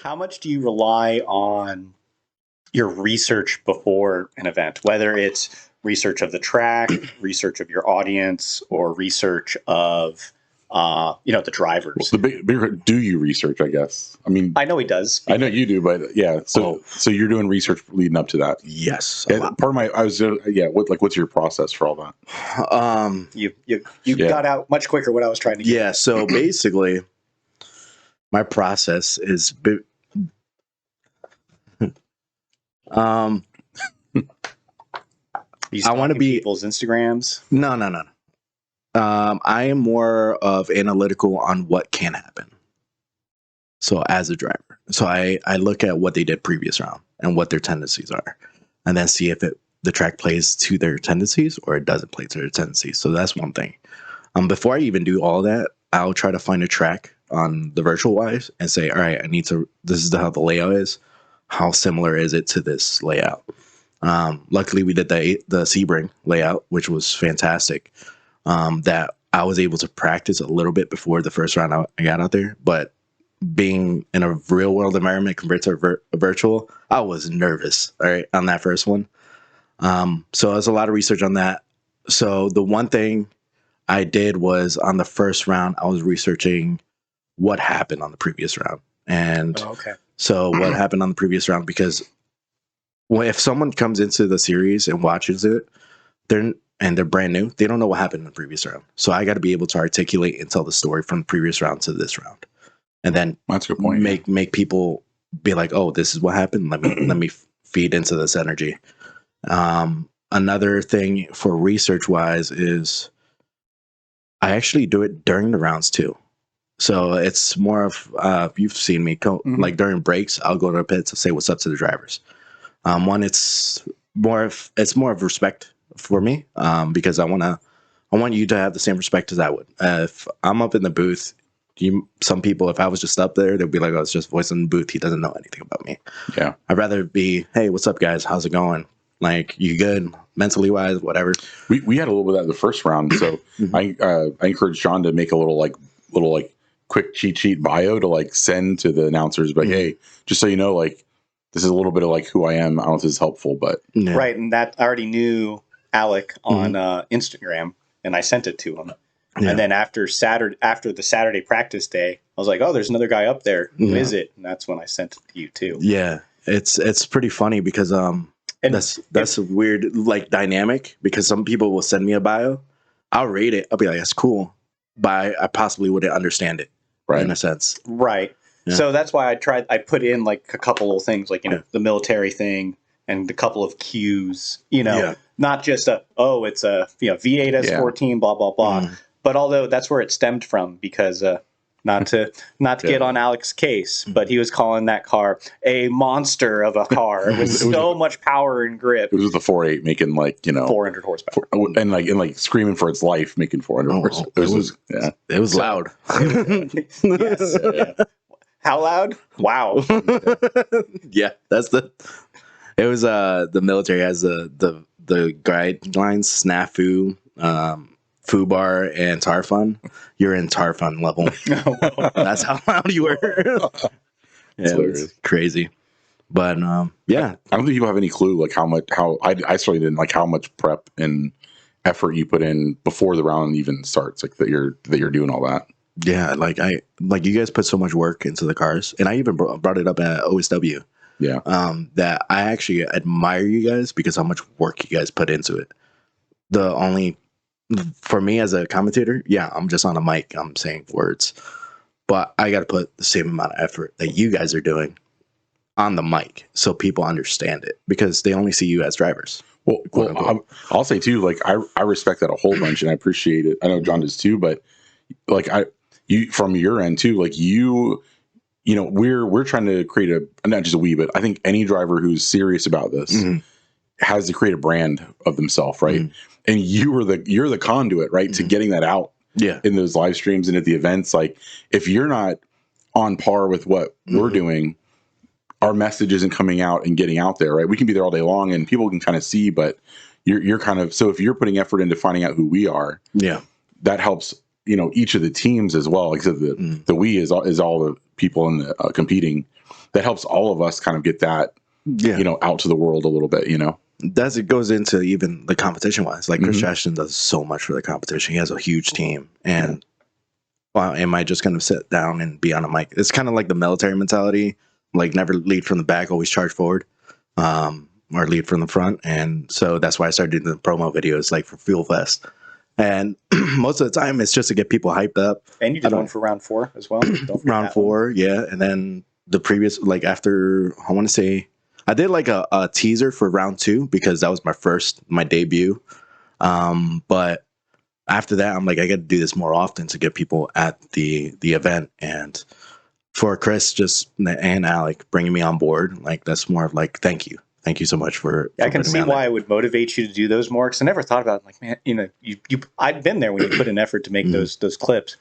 How much do you rely on your research before an event, whether it's research of the track, research of your audience, or research of the drivers? Well, the bigger do you research? I guess. I mean, I know he does. I know you do, but yeah. So you're doing research leading up to that. Yes. Part of my, what's your process for all that? You got out much quicker what I was trying to get. Yeah. So basically, my process is. I want to be people's Instagrams. No. I am more of analytical on what can happen. So as a driver, so I look at what they did previous round and what their tendencies are, and then see if the track plays to their tendencies or it doesn't play to their tendencies. So that's one thing. Before I even do all that, I'll try to find a track on the virtual wise and say, all right, this is how the layout is. How similar is it to this layout? Luckily, we did the Sebring layout, which was fantastic. That I was able to practice a little bit before the first round I got out there. But being in a real world environment compared to a virtual, I was nervous, all right, on that first one. So there's a lot of research on that. So the one thing I did was on the first round, I was researching what happened on the previous round. And so what happened on the previous round, because if someone comes into the series and watches it, they're brand new, they don't know what happened in the previous round. So I got to be able to articulate and tell the story from the previous round to this round, and then that's a good point. Make people be like, oh, this is what happened. Let me feed into this energy. Another thing for research wise is I actually do it during the rounds too. So it's more of you've seen me like during breaks, I'll go to the pits and say what's up to the drivers. It's more of respect for me, because I want you to have the same respect as I would. If I'm up in the booth, some people, if I was just up there, they'd be like, oh, it's just voice in the booth, he doesn't know anything about me. Yeah, I'd rather be, hey, what's up, guys? How's it going? Like, you good mentally wise, whatever. We had a little bit of that in the first round, so I encouraged John to make a little quick cheat sheet bio to send to the announcers, but hey, just so you know, this is a little bit of who I am. I don't know if this is helpful, but right, and that I already knew Alec on Instagram, and I sent it to him. Yeah. And then after the Saturday practice day, I was like, oh, there's another guy up there. Who is it? And that's when I sent it to you too. Yeah, it's pretty funny because that's a weird dynamic, because some people will send me a bio, I'll read it, I'll be like, that's cool, but I possibly wouldn't understand it, right? In a sense, right? Yeah. So that's why I put in a couple of things, the military thing and a couple of cues, not just it's a V8 S14, blah blah blah. But although that's where it stemmed from, because not to get on Alec's case, but he was calling that car a monster of a car. It was so much power and grip. It was the 4.8 making 400 horsepower, and screaming for its life, making 400 horsepower. It was loud. Yes. How loud? Wow. Yeah, it was the military has the guidelines, snafu, FUBAR, and TARFUN. You're in TARFUN level. That's how loud you were. Yeah, it was crazy. But yeah, I don't think people have any clue I certainly didn't how much prep and effort you put in before the round even starts, that you're doing all that. Yeah, you guys put so much work into the cars, and I even brought it up at OSW. Yeah, that I actually admire you guys because how much work you guys put into it. For me as a commentator, I'm just on a mic, I'm saying words, but I got to put the same amount of effort that you guys are doing on the mic so people understand it, because they only see you as drivers. Well, I'll say too, I respect that a whole bunch, and I appreciate it. I know John does too, but you from your end too, we're trying to create not just but I think any driver who's serious about this has to create a brand of themselves, right? And you're the conduit, right, to getting that out in those live streams and at the events. If you're not on par with what we're doing, our message isn't coming out and getting out there, right? We can be there all day long and people can kind of see, but you're kind of, so if you're putting effort into finding out who we are, that helps, each of the teams as well. Like I said, the we is all the people in the competing, that helps all of us kind of get that, out to the world a little bit, That's it goes into even the competition wise. Like Chris Ashton does so much for the competition. He has a huge team, and wow, am I just going to sit down and be on a mic? It's kind of like the military mentality, like never lead from the back, always charge forward, or lead from the front. And so that's why I started doing the promo videos, like for Fuel Fest. And most of the time, it's just to get people hyped up. And you did one for round 4 as well. Round 4, yeah. And then the previous, like after, I want to say, I did like a teaser for round 2 because that was my debut. But after that, I'm like, I got to do this more often to get people at the event. And for Chris and Alec bringing me on board, like that's more of like, thank you so much for. I can see why it would motivate you to do those more, because I never thought about it. Like, man, I'd been there when you put an effort to make those clips.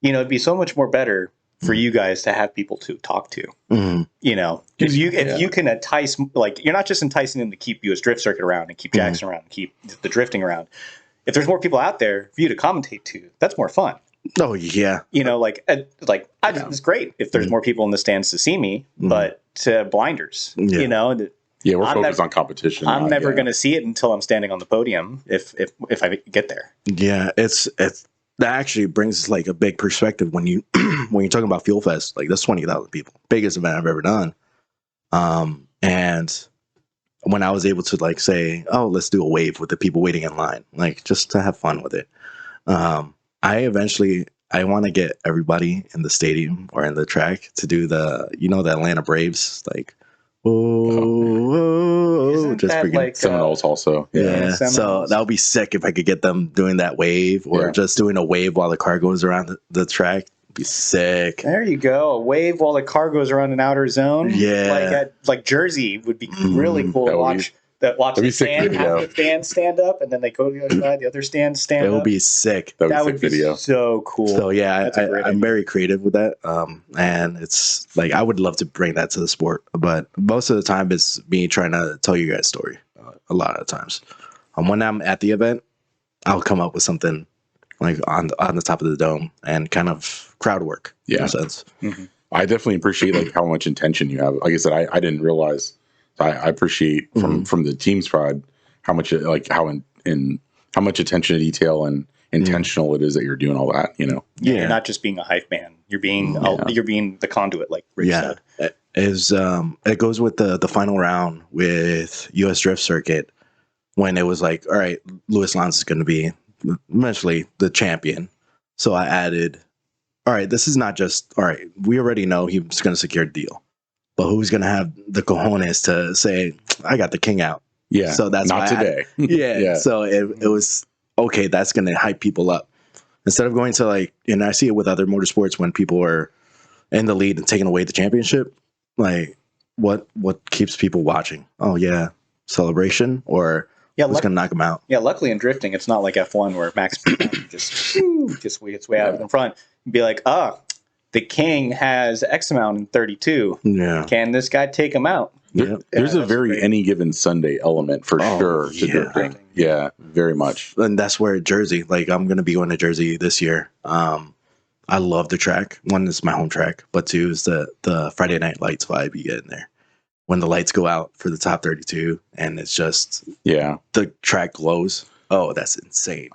It'd be so much more better for you guys to have people to talk to. If you can entice, like, you're not just enticing them to keep US Drift Circuit around and keep Jackson around and keep the drifting around. If there's more people out there for you to commentate to, that's more fun. Oh yeah, it's great if there's more people in the stands to see me, but to blinders, we're focused on competition. I'm never going to see it until I'm standing on the podium if I get there. Yeah, it's that actually brings like a big perspective when you're talking about Fuel Fest. Like that's 20,000 people, biggest event I've ever done. And when I was able to like say, oh, let's do a wave with the people waiting in line, like just to have fun with it. I want to get everybody in the stadium or in the track to do the Atlanta Braves, like, whoa, just like Seminoles also. Yeah. Seminoles. So that would be sick if I could get them doing that wave or just doing a wave while the car goes around the track. It'd be sick. There you go. A wave while the car goes around an outer zone. Yeah. Like Jersey would be really cool to watch. Watch the stand, have the stand stand up, and then they go to the other side. The other stand stand up. It would be sick. That would be so cool. So yeah, I'm very creative with that, and it's like I would love to bring that to the sport, but most of the time it's me trying to tell you guys story. A lot of the times, when I'm at the event, I'll come up with something like on the top of the dome and kind of crowd work. Yeah, in a sense. I definitely appreciate like how much intention you have. Like I said, I didn't realize. I appreciate from the team's side how much how much attention to detail and intentional it is that you're doing all that. Yeah, you're not just being a hype man. You're being you're being the conduit, like Rich said. It goes with the final round with US Drift Circuit when it was like, all right, Luis Lance is going to be eventually the champion. So I added, all right, this is not just all right. We already know he's going to secure a deal. But who's going to have the cojones to say, I got the king out? Yeah. So that's not today. Yeah. So it was, okay, that's going to hype people up. Instead of going to like, and I see it with other motorsports when people are in the lead and taking away the championship, like what keeps people watching? Oh, yeah, celebration or who's going to knock them out? Yeah, luckily in drifting, it's not like F1 where Max just gets way out in front. Be like, the king has X amount in 32. Yeah. Can this guy take him out? There's a very any given Sunday element for sure to drifting. Yeah, very much. And that's where Jersey, like I'm going to be going to Jersey this year. I love the track. One is my home track, but two is the Friday Night Lights vibe you get in there. When the lights go out for the top 32 and it's just, the track glows. Oh, that's insane.